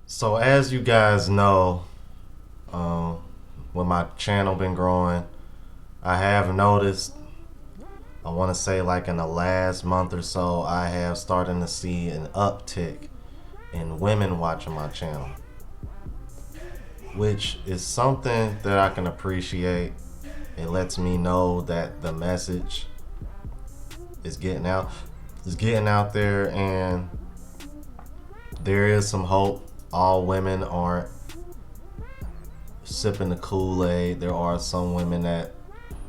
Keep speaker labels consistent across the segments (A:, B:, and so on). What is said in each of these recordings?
A: So as you guys know, um, when my channel been growing, I have noticed. I want to say like in the last month or so, I have started to see an uptick in women watching my channel, which is something that I can appreciate. It lets me know that the message is getting out, there, and there is some hope. All women aren't sipping the Kool-Aid. There are some women that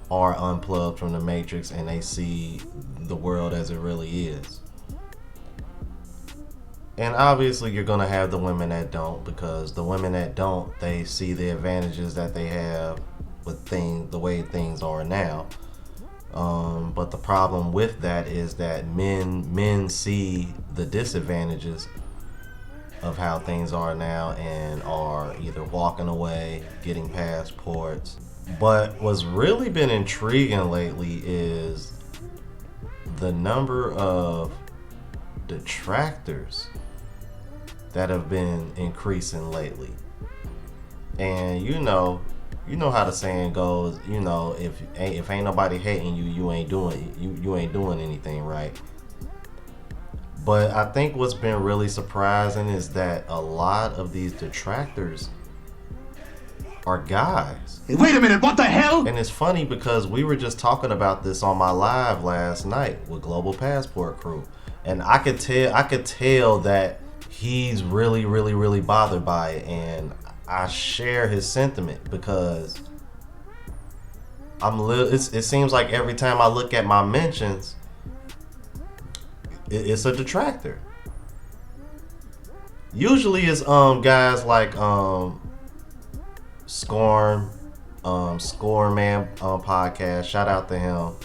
A: are unplugged from the matrix and they see the world as it really is. And obviously you're gonna have the women that don't, because the women that don't, they see the advantages that they have with the way things are now. But the problem with that is that men see the disadvantages of how things are now and are either walking away, getting passports. But what's really been intriguing lately is the number of detractors that have been increasing lately. And you know how the saying goes, if ain't nobody hating you, you ain't doing anything right. But I think what's been really surprising is that a lot of these detractors are guys.
B: Wait a minute, what the hell?
A: And it's funny because we were just talking about this on my live last night with Global Passport Crew. And I could tell that he's really bothered by it, and I share his sentiment because it seems like every time I look at my mentions, it's a detractor. Usually it's guys like Scorn Man podcast. Shout out to him.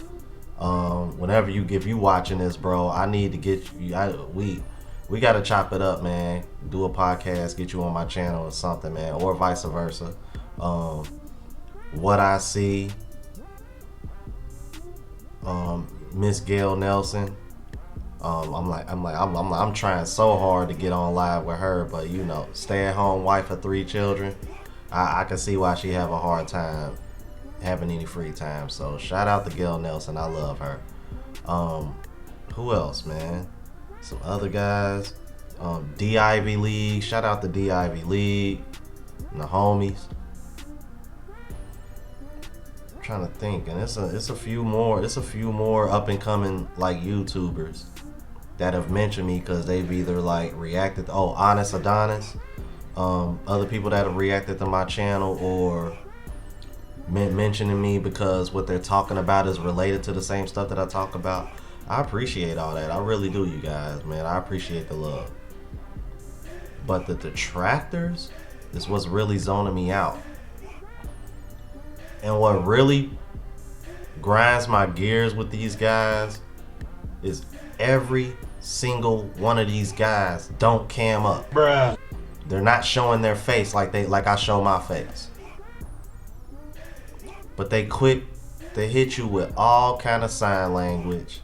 A: If you watching this, bro, I need to get you. We gotta chop it up, man. Do a podcast, get you on my channel or something, man, or vice versa. What I see, Miss Gail Nelson. I'm trying so hard to get on live with her, but stay-at-home wife of 3 children. I can see why she have a hard time having any free time. So shout out to Gail Nelson. I love her. Who else, man? Some other guys. D Ivy League. Shout out to D Ivy League and the homies. I'm trying to think, and it's a few more up and coming like YouTubers that have mentioned me because they've either like reacted. Honest Adonis. Other people that have reacted to my channel or mentioning me because what they're talking about is related to the same stuff that I talk about. I appreciate all that. I really do, you guys, man. I appreciate the love. But the detractors is what's really zoning me out. And what really grinds my gears with these guys is every single one of these guys don't cam up.
B: Bruh.
A: They're not showing their face like I show my face. But they quick to hit you with all kind of sign language.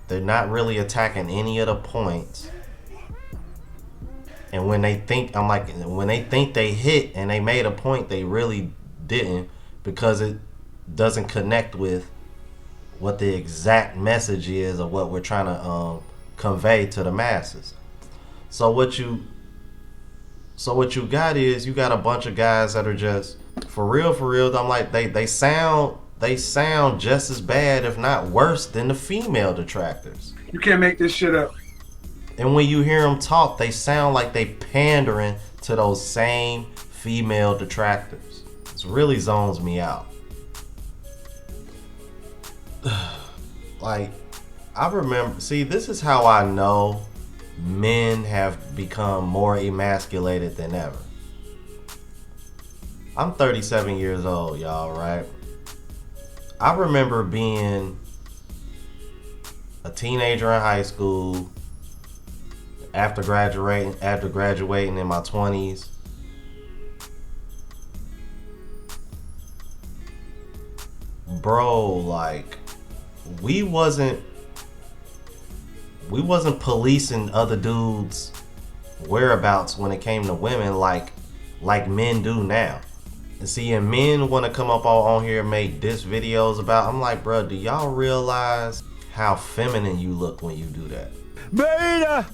A: They're not really attacking any of the points. And when they think they hit and they made a point, they really didn't, because it doesn't connect with what the exact message is of what we're trying to convey to the masses. So what you got is, you got a bunch of guys that are just for real. I'm like, they sound just as bad, if not worse, than the female detractors.
B: You can't make this shit up.
A: And when you hear them talk, they sound like they pandering to those same female detractors. It really zones me out. Like, I remember, this is how I know men have become more emasculated than ever. I'm 37 years old, y'all, right? I remember being a teenager in high school, after graduating in my 20s. Bro, like, we wasn't policing other dudes whereabouts when it came to women like men do now. And seeing men want to come up on here and make diss videos about, I'm like, bro, do y'all realize how feminine you look when you do that?
B: Beta!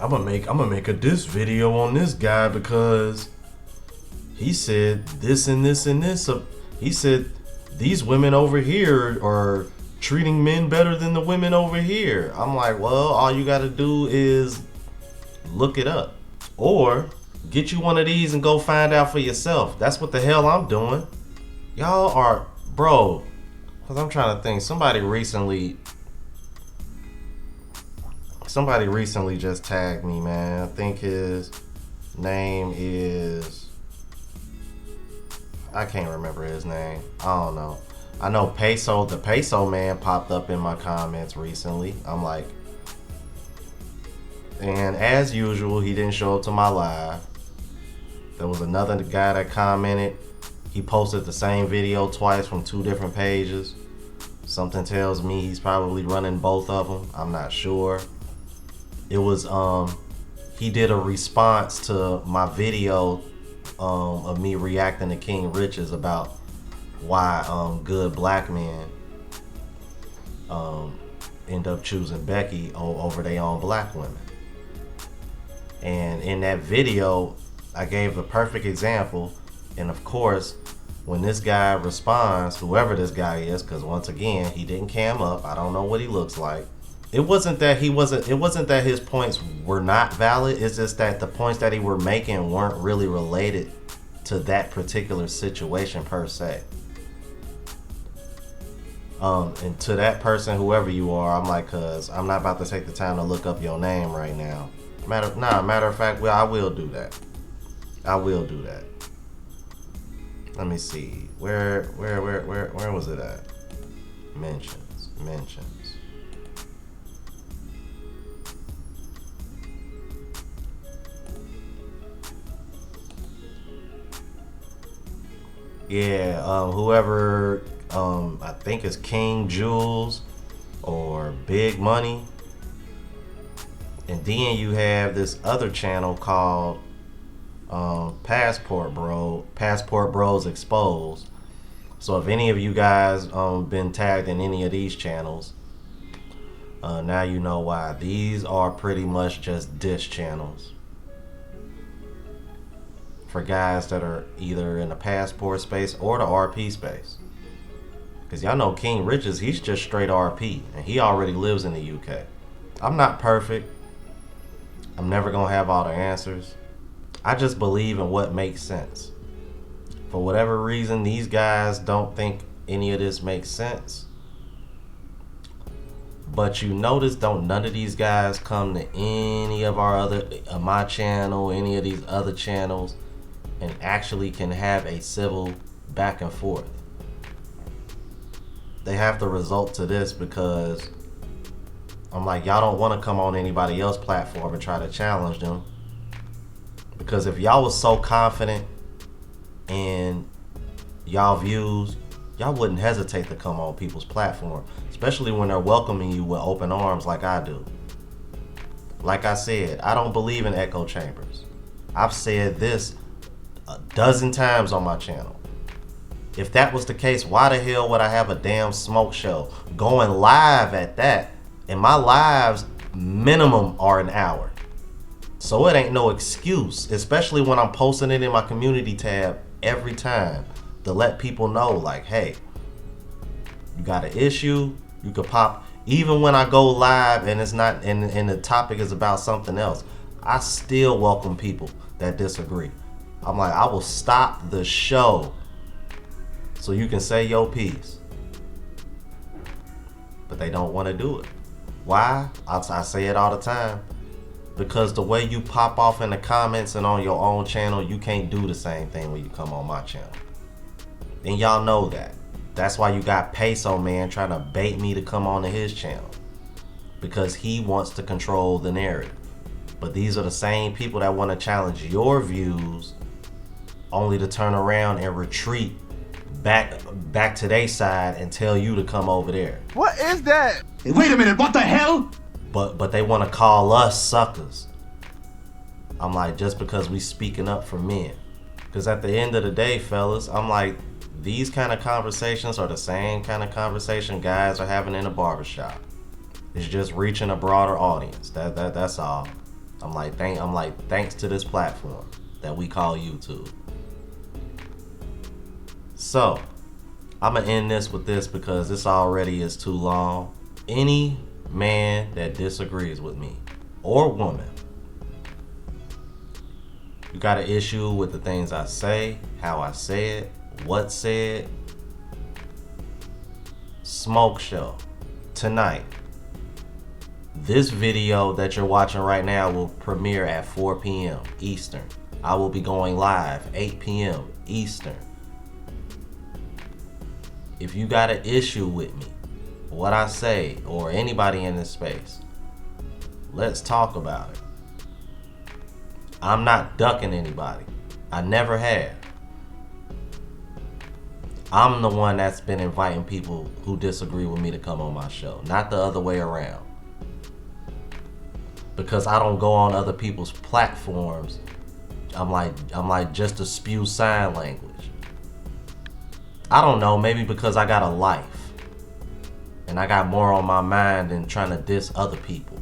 A: I'm gonna make a diss video on this guy because he said this and this and this. He said these women over here are treating men better than the women over here. I'm like, well, all you gotta do is look it up. Or get you one of these and go find out for yourself. That's what the hell I'm doing. Y'all are, bro, because I'm trying to think. Somebody recently just tagged me, man. I think his name is, I can't remember his name. I don't know. I know Peso, the Peso man popped up in my comments recently. I'm like, and as usual, he didn't show up to my live. There was another guy that commented. He posted the same video twice from 2 different pages. Something tells me he's probably running both of them. I'm not sure. It was, he did a response to my video of me reacting to King Riches about why good black men end up choosing Becky over their own black women. And in that video, I gave the perfect example. And of course, when this guy responds, whoever this guy is, because once again, he didn't cam up. I don't know what he looks like. It wasn't that his points were not valid. It's just that the points that he were making weren't really related to that particular situation per se. And to that person, whoever you are, I'm like, cause I'm not about to take the time to look up your name right now. Matter of fact, well, I will do that. I will do that. Let me see. Where was it at? Mentions. Yeah, whoever, I think it's King Jules or Big Money. And then you have this other channel called Passport Bros Exposed. So if any of you guys been tagged in any of these channels, now you know why. These are pretty much just diss channels for guys that are either in the passport space or the RP space. Because y'all know King Riches, he's just straight RP, and he already lives in the UK. I'm not perfect. I'm never gonna have all the answers. I just believe in what makes sense. For whatever reason, these guys don't think any of this makes sense. But you notice, none of these guys come to any of my channel, any of these other channels, and actually can have a civil back and forth. They have to resort to this because I'm like, y'all don't want to come on anybody else's platform and try to challenge them. Because if y'all was so confident in y'all views, y'all wouldn't hesitate to come on people's platform, especially when they're welcoming you with open arms like I do. Like I said, I don't believe in echo chambers. I've said this a dozen times on my channel. If that was the case, why the hell would I have a damn smoke show going live at that? And my lives minimum are an hour. So it ain't no excuse, especially when I'm posting it in my community tab every time to let people know, like, hey, you got an issue, you could pop. Even when I go live and it's not, and the topic is about something else, I still welcome people that disagree. I'm like, I will stop the show so you can say your piece. But they don't want to do it. Why? I say it all the time. Because the way you pop off in the comments and on your own channel, you can't do the same thing when you come on my channel. And y'all know that. That's why you got Peso Man trying to bait me to come on to his channel. Because he wants to control the narrative. But these are the same people that want to challenge your views only to turn around and retreat back to their side and tell you to come over there.
B: What is that? Hey, wait a minute, what the hell?
A: But they want to call us suckers. I'm like, just because we speaking up for men. Because at the end of the day, fellas, I'm like, these kind of conversations are the same kind of conversation guys are having in a barbershop. It's just reaching a broader audience. That's all. I'm like, thanks to this platform that we call YouTube. So, I'm gonna end this with this because this already is too long. Any man that disagrees with me, or woman, you got an issue with the things I say, how I say it, what's said, smoke show tonight. This video that you're watching right now will premiere at 4 p.m. Eastern. I will be going live 8 p.m. Eastern. If you got an issue with me, what I say, or anybody in this space, let's talk about it. I'm not ducking anybody. I never have. I'm the one that's been inviting people who disagree with me to come on my show, not the other way around. Because I don't go on other people's platforms. I'm like just to spew sign language. I don't know, maybe because I got a life. And I got more on my mind than trying to diss other people.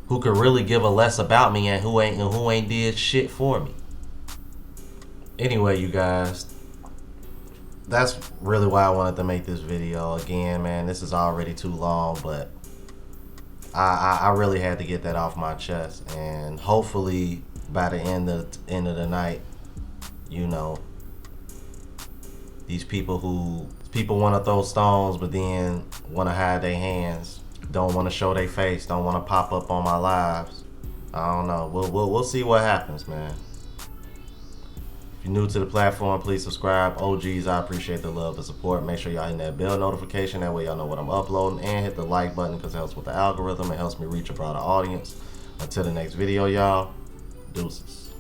A: Who could really give a less about me and who ain't did shit for me. Anyway, you guys, that's really why I wanted to make this video. Again, man, this is already too long, but I really had to get that off my chest, and hopefully by the end of the night, you know, these people want to throw stones but then want to hide their hands, don't want to show their face, don't want to pop up on my lives. I don't know. We'll see what happens, man. If you're new to the platform, please subscribe. OGs, I appreciate the love and support. Make sure y'all hit that bell notification. That way y'all know what I'm uploading. And hit the like button because it helps with the algorithm. It helps me reach a broader audience. Until the next video, y'all. Deuces.